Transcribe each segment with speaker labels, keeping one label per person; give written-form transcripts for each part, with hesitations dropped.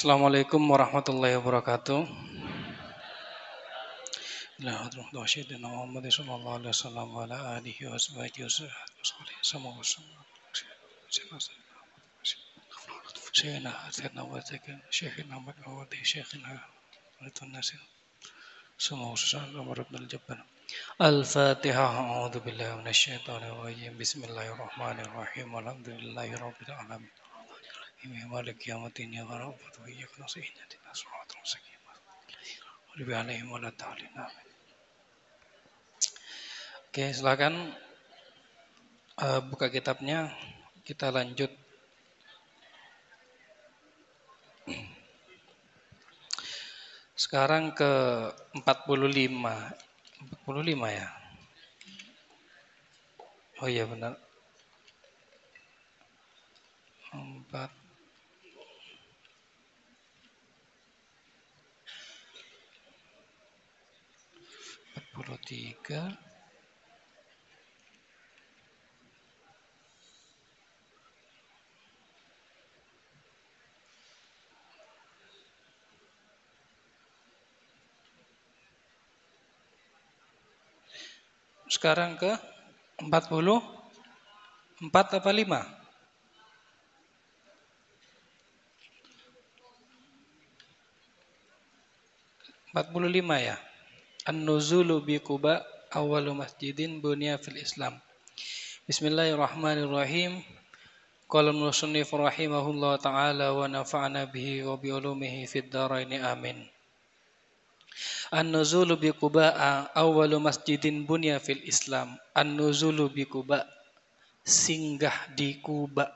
Speaker 1: Assalamualaikum warahmatullahi wabarakatuh. Muhammad sallallahu alaihi wasallam wa ala alihi wa sahbihi wa Syekhina Sayyidina wa Zakin Syekhina Mahmudi Syekhina Ridwan Nasir Semua usaha Umar ibn al-Jabbar. Al-Fatihah. A'udzu billahi minasyaitonir rajim. Bismillahirrahmanirrahim. Alhamdulillahirabbil alamin. Maliki yaumiddin. Ya Rabb wa iyyaka nasta'in. Ihdinas siratal mustaqim. Ghairil alaihim waladdallin. Oke, silakan buka kitabnya. Kita lanjut. Sekarang ke 45. 45 ya. Oh iya benar. 43. Sekarang ke 44 apa 5? 45 ya. An-nuzulu bi Quba awwalu masjidin bunya fil Islam. Bismillahirrahmanirrahim. Qala al-musannif rahimahullah ta'ala wa nafa'ana bihi wa bi ulumihi fid dharain amin. An-nuzulu bi Quba awwalu masjidin bunya fil Islam. An-nuzulu bi Quba, singgah di Kuba.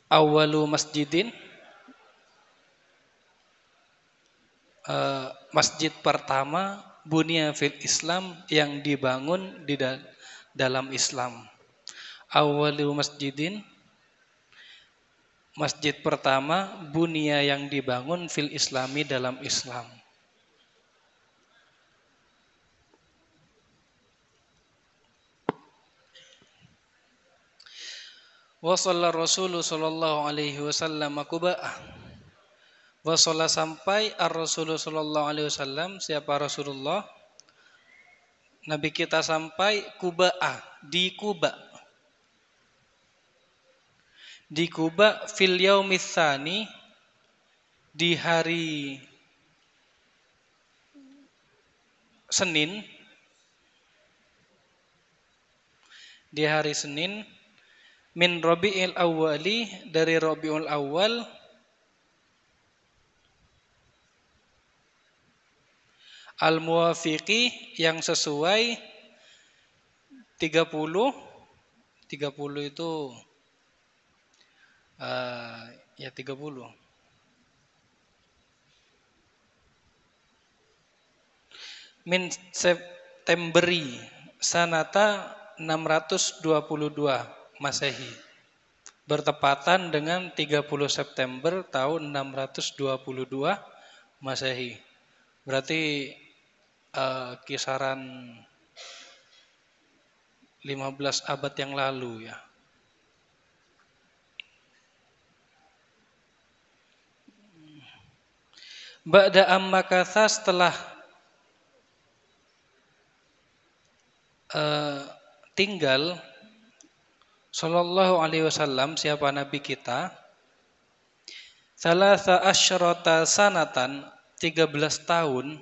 Speaker 1: Awwalu masjidin, masjid pertama bunya fil Islam, yang dibangun di dalam Islam. Awwalu masjidin, masjid pertama bunya yang dibangun fil Islami, dalam Islam. Wa shalla Rasul sallallahu alaihi wasallam Quba'ah. Wa shalla, sampai ar-Rasul sallallahu alaihi wasallam, siapa Rasulullah? Nabi kita sampai Quba'ah, di Kuba. Di Kuba fil yaumits tsani, di hari Senin. Di hari Senin min Rabiul Awwali, dari Rabiul Awal, al-muwafiqi, yang sesuai 30 itu ya 30. Min Septemberi sanata 622 Masehi, bertepatan dengan 30 September tahun 622 Masehi. Berarti kisaran 15 abad yang lalu ya. Ba'da ammakatha, setelah tinggal sallallahu alaihi wasallam, siapa Nabi kita, salasa asyrata sanatan, 13 tahun,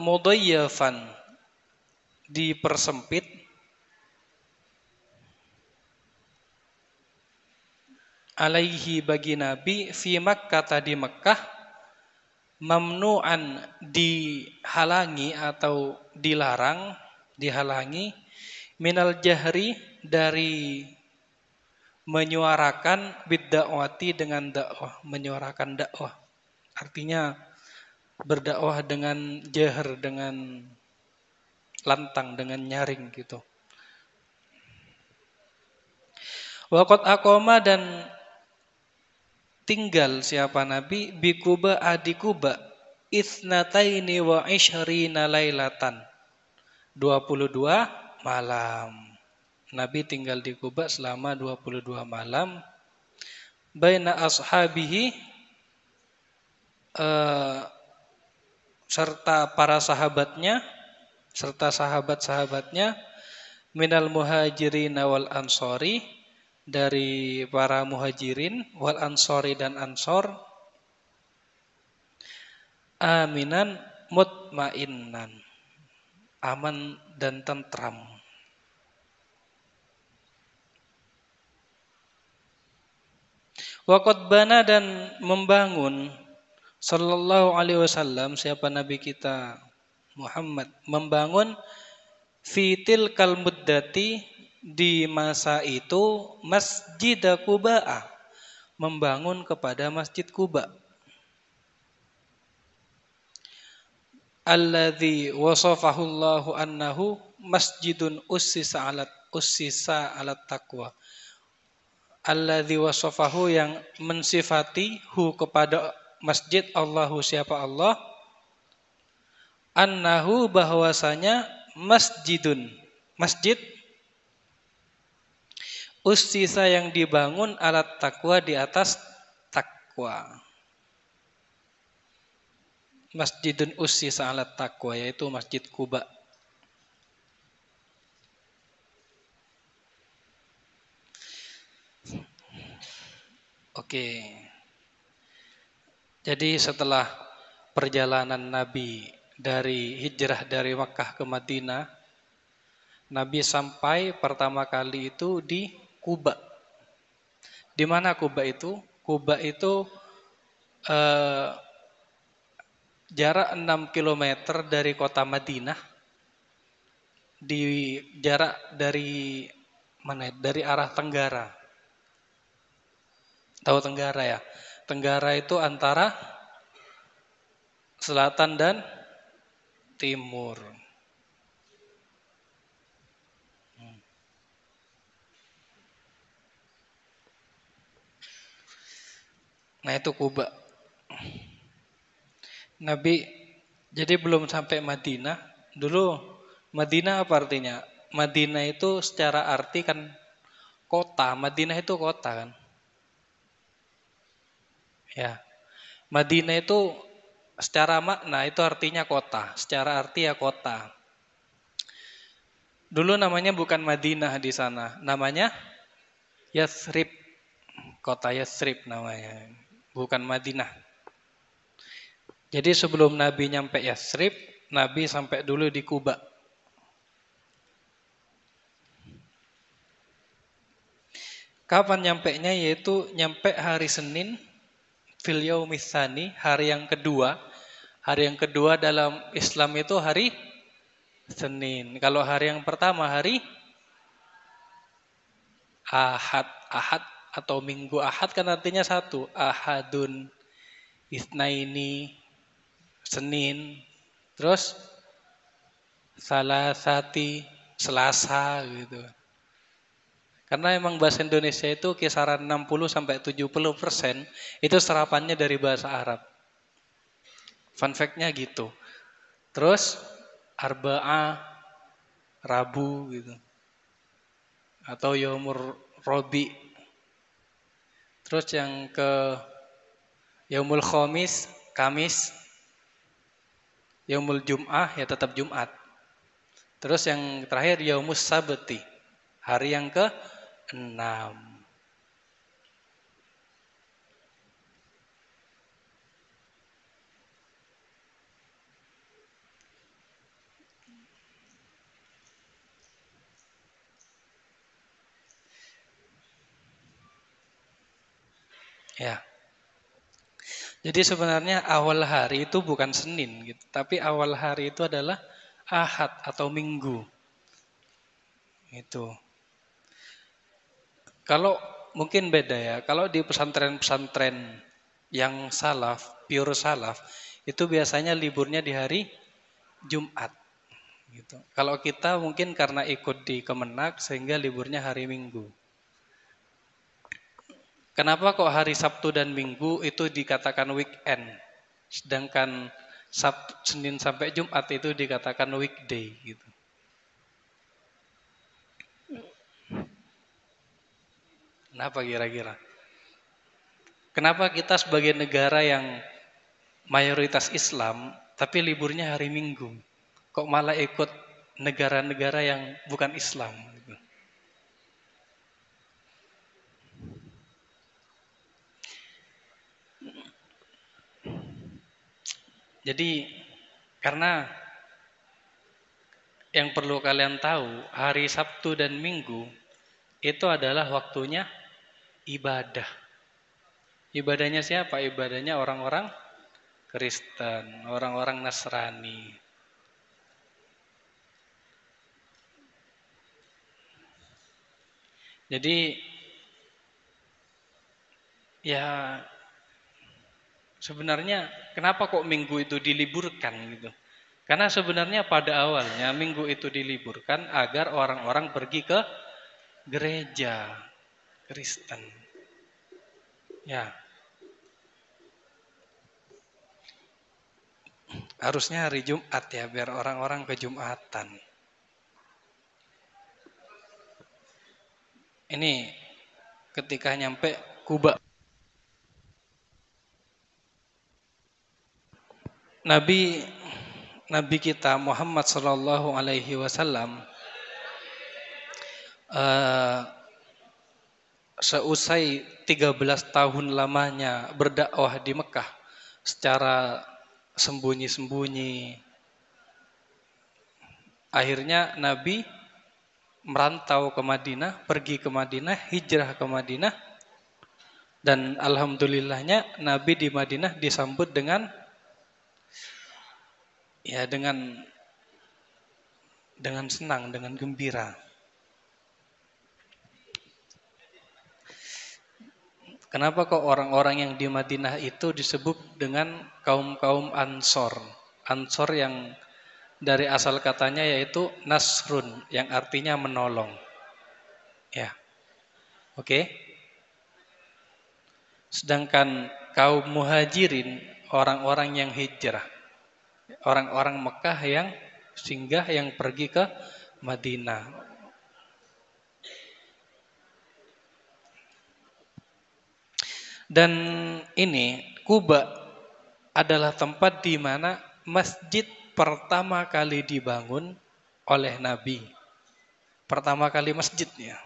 Speaker 1: mudayyafan, dipersempit, alaihi, bagi Nabi, fi Makkah, di Mekah, mamnu'an, dihalangi atau dilarang, dihalangi, minal jahri, dari menyuarakan, bidda'wati, dengan dakwah, menyuarakan dakwah. Artinya berdakwah dengan jahar, dengan lantang, dengan nyaring gitu. Waqad aqama, dan tinggal siapa Nabi, bi Kuba, di Kuba, ithnataini wa ishrina lailatan. 22 malam. Nabi tinggal di Quba selama 22 malam. Baina ashabihi serta para sahabatnya, serta sahabat-sahabatnya, minal muhajirin wal ansori, dari para muhajirin wal ansori dan ansor, aminan mutmainnan, aman dan tentram. Waqad bana, dan membangun, sallallahu alaihi wasallam, siapa Nabi kita Muhammad, membangun fitil kal muddati, di masa itu, Masjid Quba, membangun kepada Masjid Quba. Alladzi wasafahu Allahu annahu masjidun ussisa alat taqwa. Alladzi wasafahu, yang mensifati, hu kepada masjid, Allahu siapa Allah, annahu bahwasanya, masjidun masjid, ussisa yang dibangun, alat taqwa di atas takwa. Masjidun ussisa alat taqwa, yaitu Masjid Quba. Oke. Jadi setelah perjalanan Nabi dari hijrah dari Makkah ke Madinah, Nabi sampai pertama kali itu di Quba. Di mana Quba itu? Quba itu jarak 6 km dari kota Madinah. Di jarak dari mana? Dari arah Tenggara. Tahu Tenggara ya? Tenggara itu antara selatan dan timur. Nah itu Quba. Nabi jadi belum sampai Madinah. Dulu Madinah apa artinya? Madinah itu secara arti kan kota. Madinah itu kota kan. Ya. Madinah itu secara makna itu artinya kota. Secara arti ya kota. Dulu namanya bukan Madinah di sana. Namanya Yathrib. Kota Yathrib namanya. Bukan Madinah. Jadi sebelum Nabi nyampe Yathrib, Nabi sampai dulu di Quba. Kapan nyampenya? Yaitu nyampe hari Senin, fil yaumis tsani, hari yang kedua. Hari yang kedua dalam Islam itu hari Senin. Kalau hari yang pertama hari Ahad. Ahad atau Minggu Ahad kan artinya satu. Ahadun, Itsnaini, Senin. Terus Salasati, Selasa gitu. Karena emang bahasa Indonesia itu kisaran 60-70% itu serapannya dari bahasa Arab. Fun fact-nya gitu. Terus Arba'ah, Rabu gitu. Atau Yaumur Robi. Terus yang ke Yaumul Khamis, Kamis. Yaumul Jum'ah ya tetap Jumat. Terus yang terakhir Yaumus Sabti, hari yang ke-6. Ya. Jadi sebenarnya awal hari itu bukan Senin gitu, tapi awal hari itu adalah Ahad atau Minggu. Itu. Kalau mungkin beda ya. Kalau di pesantren-pesantren yang salaf, pure salaf, itu biasanya liburnya di hari Jumat. Gitu. Kalau kita mungkin karena ikut di Kemenak sehingga liburnya hari Minggu. Kenapa kok hari Sabtu dan Minggu itu dikatakan weekend? Sedangkan Sabtu, Senin sampai Jumat itu dikatakan weekday gitu. Kenapa kira-kira? Kenapa kita sebagai negara yang mayoritas Islam tapi liburnya hari Minggu? Kok malah ikut negara-negara yang bukan Islam gitu. Jadi karena yang perlu kalian tahu, hari Sabtu dan Minggu itu adalah waktunya ibadah. Ibadahnya siapa? Ibadahnya orang-orang Kristen, orang-orang Nasrani. Jadi ya sebenarnya kenapa kok Minggu itu diliburkan gitu? Karena sebenarnya pada awalnya Minggu itu diliburkan agar orang-orang pergi ke gereja Kristen. Ya, harusnya hari Jumat ya biar orang-orang ke Jumatan. Ini ketika nyampe Kuba. Nabi kita Muhammad Shallallahu Alaihi Wasallam seusai 13 tahun lamanya berdakwah di Mekah secara sembunyi-sembunyi, akhirnya Nabi merantau ke Madinah, pergi ke Madinah, hijrah ke Madinah, dan alhamdulillahnya Nabi di Madinah disambut dengan senang, dengan gembira. Kenapa kok orang-orang yang di Madinah itu disebut dengan kaum-kaum Ansor? Ansor yang dari asal katanya yaitu Nasrun, yang artinya menolong. Ya, oke. Sedangkan kaum Muhajirin, orang-orang yang hijrah, orang-orang Mekah yang singgah, yang pergi ke Madinah. Dan ini Kuba adalah tempat di mana masjid pertama kali dibangun oleh Nabi. Pertama kali masjidnya.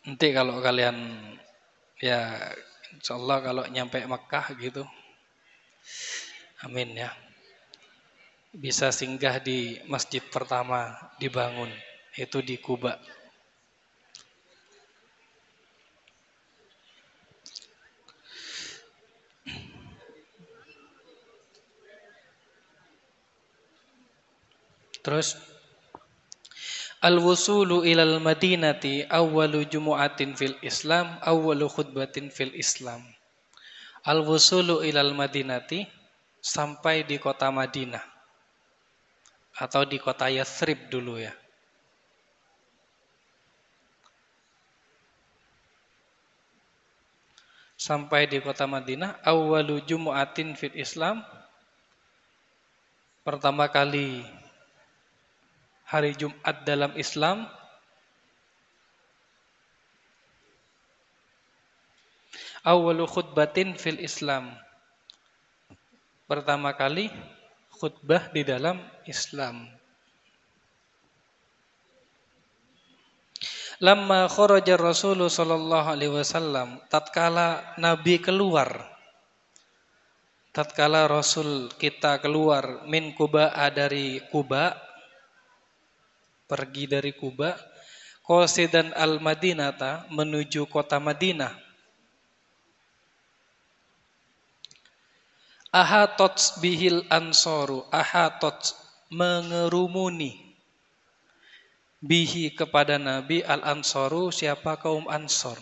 Speaker 1: Nanti kalau kalian ya insyaallah kalau nyampe Mekah gitu, amin ya, bisa singgah di masjid pertama dibangun, itu di Kuba. Terus al-wusulu ilal madinati awwalu jumu'atin fil Islam, awwalu khutbatin fil Islam. Al-wusulu ilal madinati, sampai di kota Madinah atau di kota Yathrib dulu ya. Sampai di kota Madinah, awwalu jumu'atin fil Islam, pertama kali hari Jumat dalam Islam. Awwalu khutbatin fil Islam, pertama kali khutbah di dalam Islam. Lamma kharaja Rasulullah sallallahu alaihi wasallam, tatkala Nabi keluar, tatkala Rasul kita keluar min Kuba, dari Kuba, pergi dari Kuba, qasidan al-Madinata, menuju kota Madinah. Ahatot bihil ansoru, ahatot, mengerumuni, bihi, kepada Nabi, al-ansoru, siapa? Kaum Ansor.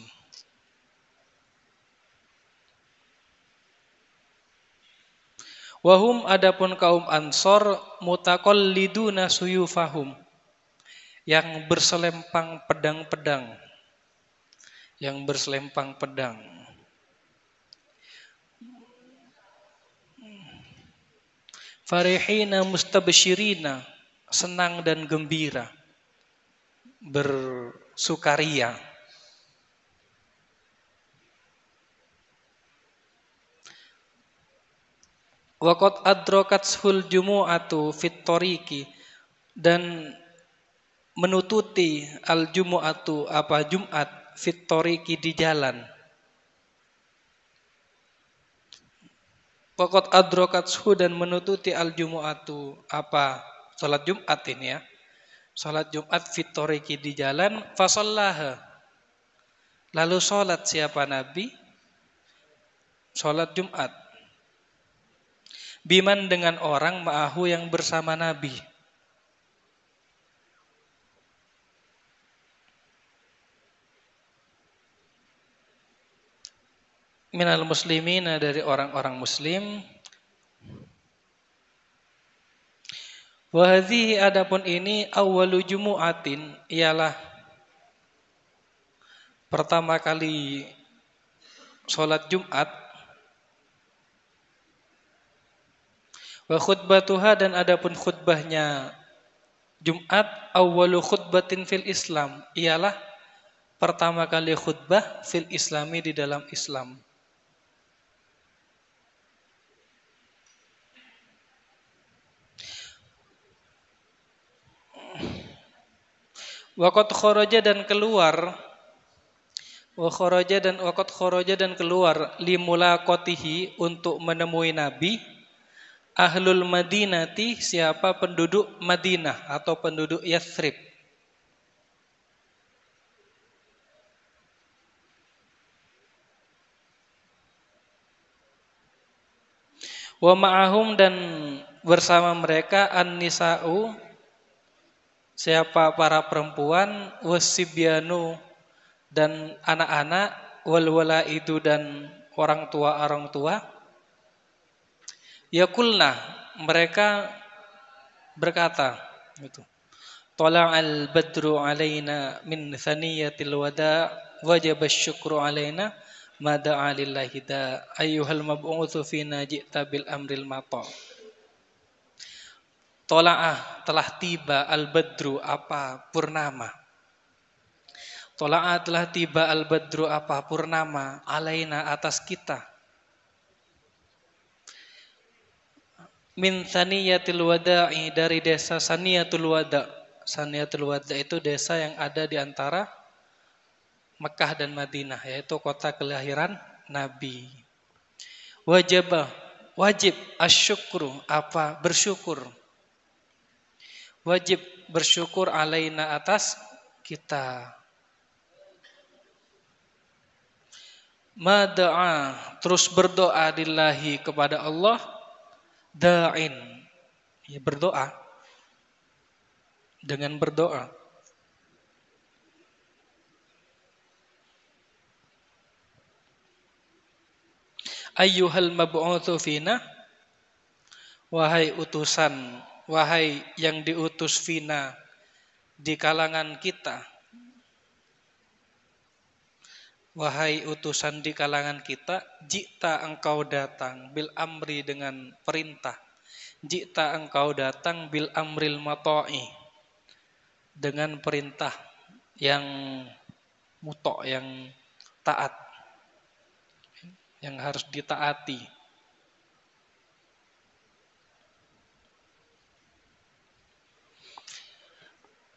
Speaker 1: Wahum, adapun kaum Ansor, mutaqalliduna suyufahum, yang berselempang pedang-pedang, yang berselempang pedang. Farihina mustabsyirina, senang dan gembira, bersukaria. Waqad adrokathul jumu'atu fit tariqi, dan menututi al jumu'atu apa Jumat fit tariqi di jalan. Waqad adrokathu, dan menututi al jumu'atu apa salat Jumat ini ya. Salat Jumat fit tariqi di jalan, fasallaha. Lalu salat siapa Nabi? Salat Jumat. Biman, dengan orang ma'ahu yang bersama Nabi. Minal muslimina, dari orang-orang muslim. Wa hadhihi, adapun ini awwalu jumu'atin, ialah pertama kali salat Jumat. Wa khutbatuha, dan adapun khutbahnya Jumat, awwalu khutbatin fil Islam, ialah pertama kali khutbah fil Islami, di dalam Islam. Waqad kharaja, dan keluar, wa kharaja dan waqad kharaja, dan keluar, limulaqatihi, untuk menemui Nabi, ahlul Madinati, siapa penduduk Madinah atau penduduk Yathrib. Wa ma'ahum, dan bersama mereka, an-nisa'u, siapa para perempuan, wasibyanu, dan anak-anak, wal walaidu, dan orang tua. Yaqulna, mereka berkata, gitu. Tala'al badru alaina min thaniyatil wada, wajaba syukru alaina ma da'a lillahi da, ayyuhal mab'utsu fina ji'ta bil amril mata. Tola'ah, telah tiba, al-badru, apa purnama. Tola'ah, telah tiba, al-badru, apa purnama, alaina, atas kita. Min Saniyatul Wada'i, dari desa Saniyatul Wada'. Saniyatul Wada' itu desa yang ada di antara Mekah dan Madinah, yaitu kota kelahiran Nabi. Wajib asyukru, apa bersyukur. Wajib bersyukur alaina, atas kita. Mada'a, terus berdoa, lillahi, kepada Allah, da'in, ya berdoa, dengan berdoa. Ayyuhal mab'utsu fina, wahai utusan, wahai yang diutus, fina, di kalangan kita. Wahai utusan di kalangan kita, jikta, engkau datang, bil amri, dengan perintah. Jikta, engkau datang, bil amril mata'i, dengan perintah yang muto', yang taat, yang harus ditaati.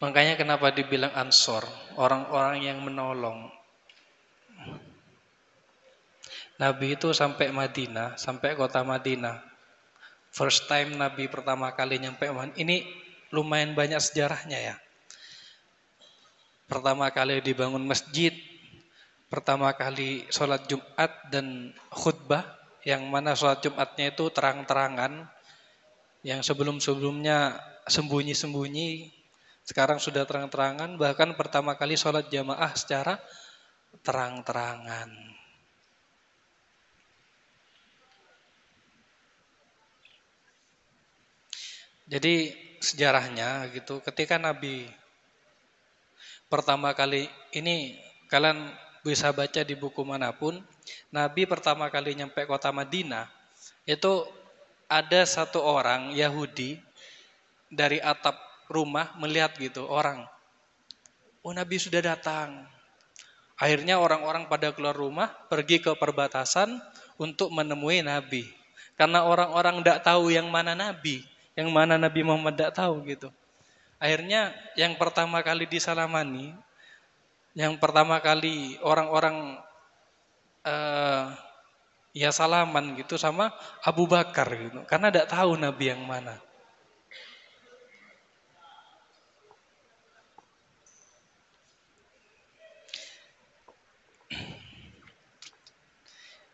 Speaker 1: Makanya kenapa dibilang Ansor, orang-orang yang menolong. Nabi itu sampai Madinah, sampai kota Madinah. First time Nabi pertama kali nyampe Madinah. Ini lumayan banyak sejarahnya ya. Pertama kali dibangun masjid, pertama kali sholat Jumat dan khutbah, yang mana sholat Jumatnya itu terang-terangan, yang sebelum-sebelumnya sembunyi-sembunyi, sekarang sudah terang-terangan. Bahkan pertama kali sholat jamaah secara terang-terangan. Jadi sejarahnya gitu, ketika Nabi pertama kali ini kalian bisa baca di buku manapun, Nabi pertama kali nyampe kota Madinah itu ada satu orang Yahudi dari atap rumah melihat gitu orang, oh Nabi sudah datang. Akhirnya orang-orang pada keluar rumah pergi ke perbatasan untuk menemui Nabi. Karena orang-orang tidak tahu yang mana Nabi, yang mana Nabi Muhammad tidak tahu gitu. Akhirnya yang pertama kali disalamani, yang pertama kali orang-orang eh, ya salaman gitu sama Abu Bakar gitu. Karena tidak tahu Nabi yang mana.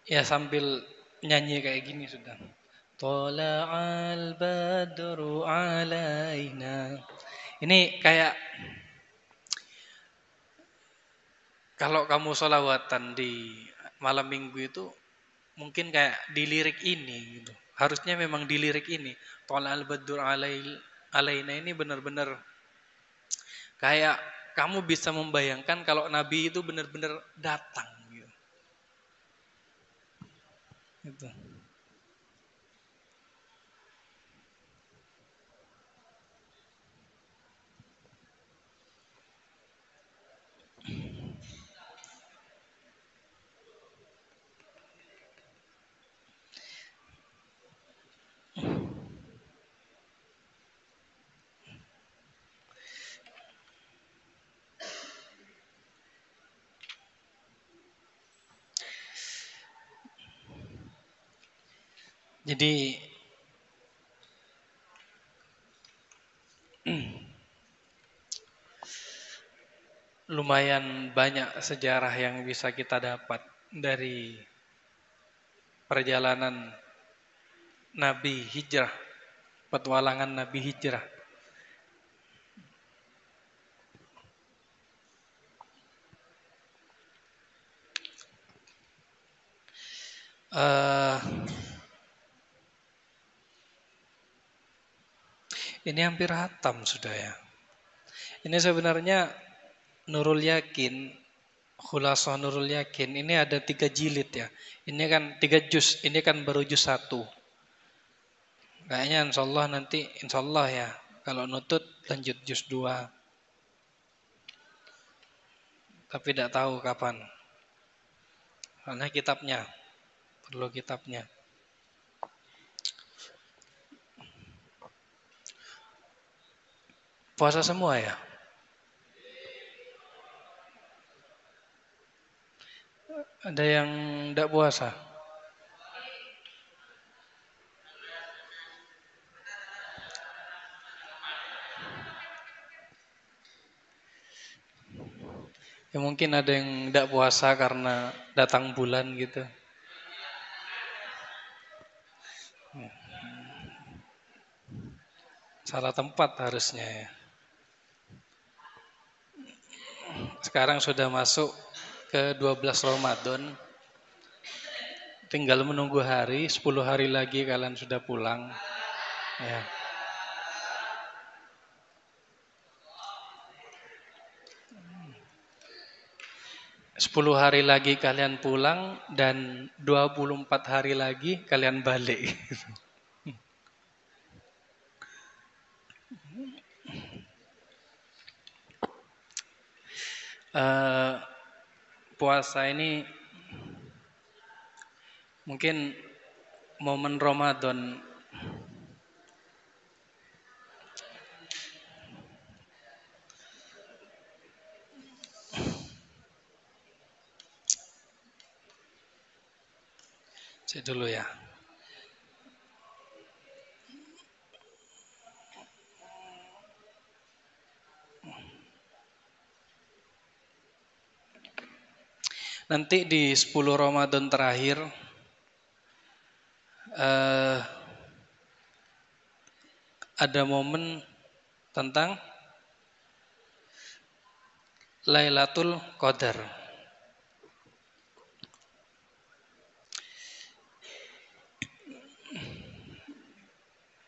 Speaker 1: Ya sambil nyanyi kayak gini sudah. Tola'al badru alaina. Ini kayak kalau kamu sholawatan di malam minggu itu mungkin kayak di lirik ini gitu. Harusnya memang di lirik ini. Tola'al badru alaina ini benar-benar kayak kamu bisa membayangkan kalau Nabi itu benar-benar datang gitu. Gitu. Jadi lumayan banyak sejarah yang bisa kita dapat dari perjalanan Nabi hijrah, petualangan Nabi hijrah. Eh, ini hampir hatam sudah ya. Ini sebenarnya Nurul Yakin, Khulasah Nurul Yakin, ini ada 3 jilid ya. Ini kan 3 juz, ini kan baru juz 1. Kayaknya insya Allah nanti, insya Allah ya, kalau nutut lanjut juz 2. Tapi tidak tahu kapan. Karena kitabnya, perlu kitabnya. Puasa semua ya? Ada yang tidak puasa? Ya mungkin ada yang tidak puasa karena datang bulan gitu. Salah tempat harusnya ya. Sekarang sudah masuk ke 12 Ramadan. Tinggal menunggu hari, 10 hari lagi kalian sudah pulang. Ya. 10 hari lagi kalian pulang dan 24 hari lagi kalian balik. Eh, puasa ini mungkin momen Ramadan. Saya dulu ya. Nanti di 10 Ramadan terakhir eh, ada momen tentang Lailatul Qadar.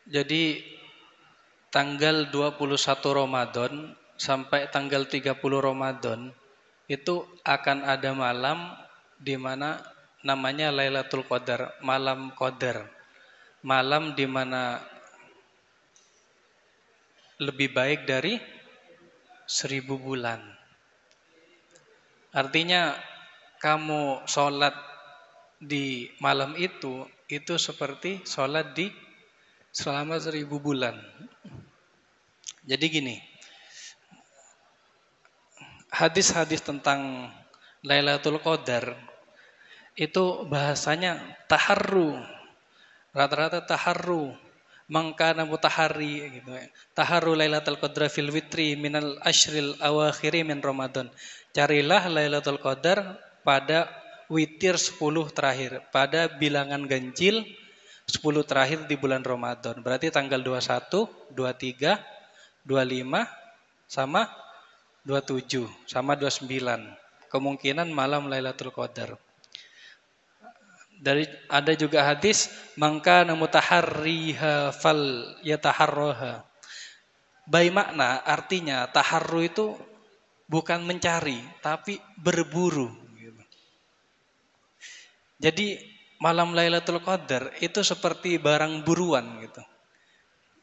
Speaker 1: Jadi tanggal 21 Ramadan sampai tanggal 30 Ramadan itu akan ada malam di mana namanya Lailatul Qadar, malam Qadar. Malam di mana lebih baik dari 1000 bulan. Artinya kamu sholat di malam itu seperti sholat di selama 1000 bulan. Jadi gini, hadis-hadis tentang Lailatul Qadar itu bahasanya taharru, rata-rata taharru, mangkana mutahari gitu. Taharru Lailatul Qadar fil witri minal ashril awakhiri min Ramadan. Carilah Lailatul Qadar pada witir 10 terakhir, pada bilangan ganjil 10 terakhir di bulan Ramadan. Berarti tanggal 21, 23, 25 sama 27 sama 29. Kemungkinan malam Lailatul Qadar. Ada juga hadis mangka mutaharriha fal yataharraha. By makna artinya taharru itu bukan mencari tapi berburu gitu. Jadi malam Lailatul Qadar itu seperti barang buruan gitu.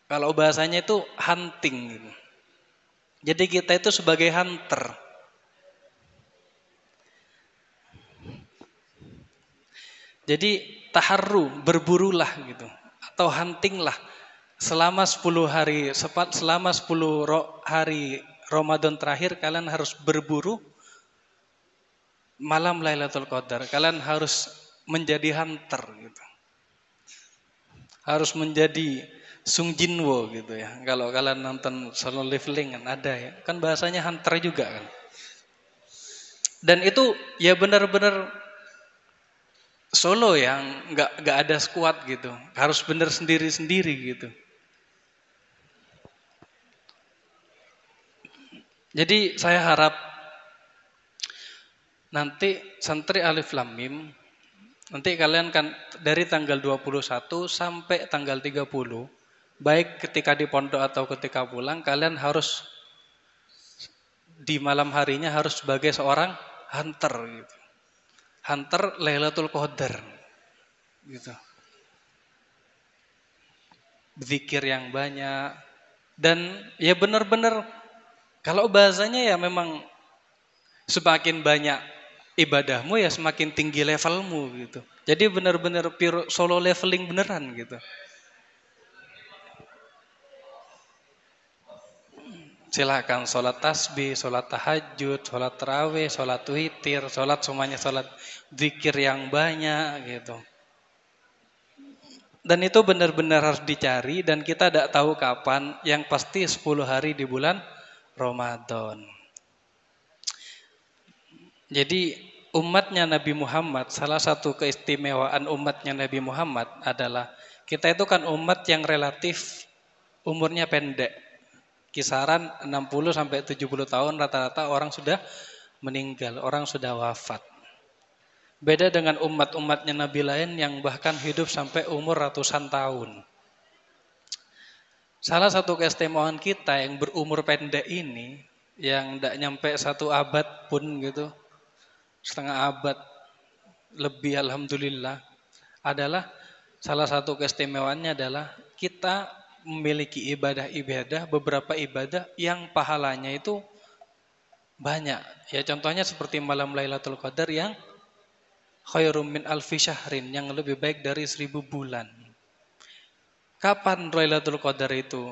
Speaker 1: Kalau bahasanya itu hunting gitu. Jadi kita itu sebagai hunter. Jadi taharru, berburulah gitu. Atau huntinglah. Selama 10 hari, selama 10 hari Ramadan terakhir kalian harus berburu malam Lailatul Qadar. Kalian harus menjadi hunter gitu. Harus menjadi Sung Jinwo gitu ya. Kalau kalian nonton Solo Leveling kan ada ya. Kan bahasanya hunter juga kan. Dan itu ya benar-benar solo yang nggak ada squad gitu. Harus benar sendiri-sendiri gitu. Jadi saya harap nanti santri Alif Lam Mim, nanti kalian kan dari tanggal 21 sampai tanggal 30, baik ketika di pondok atau ketika pulang, kalian harus di malam harinya harus sebagai seorang hunter gitu. Hunter Lailatul Qadar gitu. Zikir yang banyak dan ya benar-benar kalau bahasanya ya memang semakin banyak ibadahmu ya semakin tinggi levelmu gitu. Jadi benar-benar solo leveling beneran gitu. Silakan sholat tasbih, sholat tahajud, sholat tarawih, sholat witir, sholat semuanya sholat zikir yang banyak gitu. Dan itu benar-benar harus dicari dan kita tidak tahu kapan, yang pasti 10 hari di bulan Ramadan. Jadi umatnya Nabi Muhammad, salah satu keistimewaan umatnya Nabi Muhammad adalah kita itu kan umat yang relatif umurnya pendek. Kisaran 60 sampai 70 tahun rata-rata orang sudah meninggal, orang sudah wafat. Beda dengan umat-umatnya Nabi lain yang bahkan hidup sampai umur ratusan tahun. Salah satu keistimewaan kita yang berumur pendek ini, yang tidak nyampe 1 abad pun gitu, setengah abad lebih alhamdulillah, adalah salah satu keistimewaannya adalah kita memiliki ibadah-ibadah, beberapa ibadah yang pahalanya itu banyak. Ya contohnya seperti malam Lailatul Qadar yang khairum min alfi syahrin, yang lebih baik dari 1000 bulan. Kapan Lailatul Qadar itu?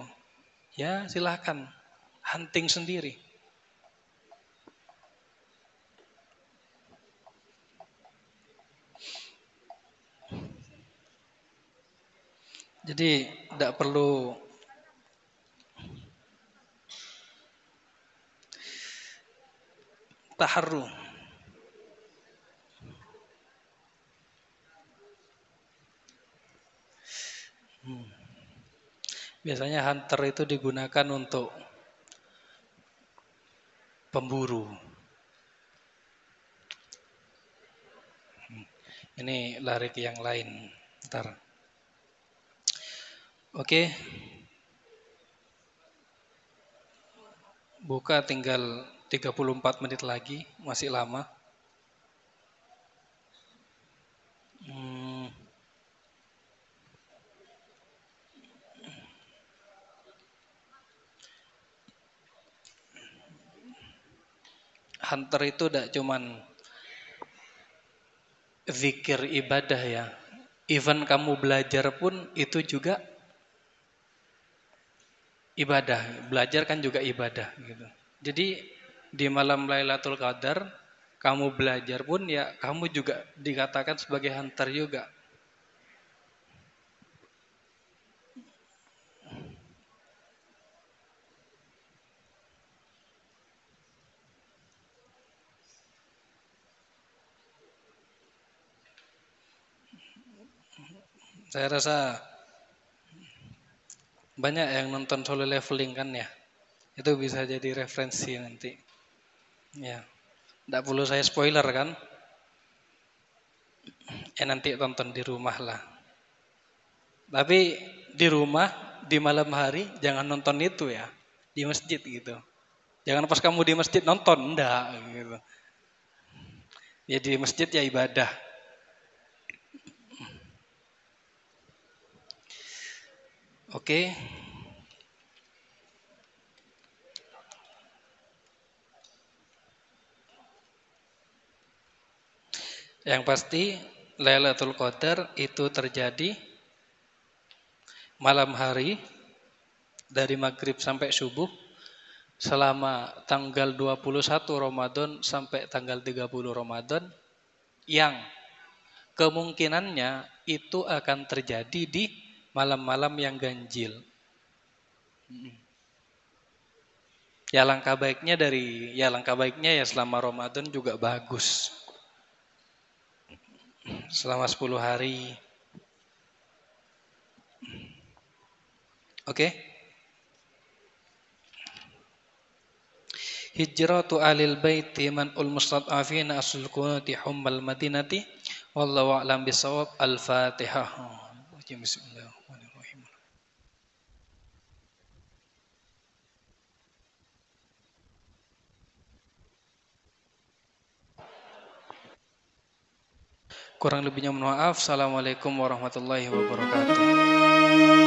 Speaker 1: Ya silahkan hunting sendiri. Jadi tidak perlu taharru. Biasanya hunter itu digunakan untuk pemburu. Ini lari ke yang lain. Ntar. Oke. Buka tinggal 34 menit lagi, masih lama. Hmm, Hunter itu tidak cuman zikir ibadah ya. Even kamu belajar pun itu juga ibadah. Belajar kan juga ibadah gitu. Jadi di malam Lailatul Qadar kamu belajar pun ya kamu juga dikatakan sebagai hunter juga. Saya rasa banyak yang nonton solo leveling kan ya. Itu bisa jadi referensi nanti. Ya, tidak perlu saya spoiler kan. Nanti tonton di rumah lah. Tapi di rumah di malam hari jangan nonton itu ya. Di masjid gitu. Jangan pas kamu di masjid nonton, enggak gitu. Ya di masjid ya ibadah. Oke. Yang pasti Lailatul Qadar itu terjadi malam hari dari maghrib sampai subuh selama tanggal 21 Ramadan sampai tanggal 30 Ramadan yang kemungkinannya itu akan terjadi di malam-malam yang ganjil. Ya langkah baiknya ya selama Ramadan juga bagus. Selama 10 hari. Oke? Hijratu alil baiti man ul mustad'afina asul kunati hummal madinati wallahu a'lam bisawab. Al-Fatihah. Bismillahirrahmanirrahim. Kurang lebihnya mohon maaf. Assalamualaikum warahmatullahi wabarakatuh.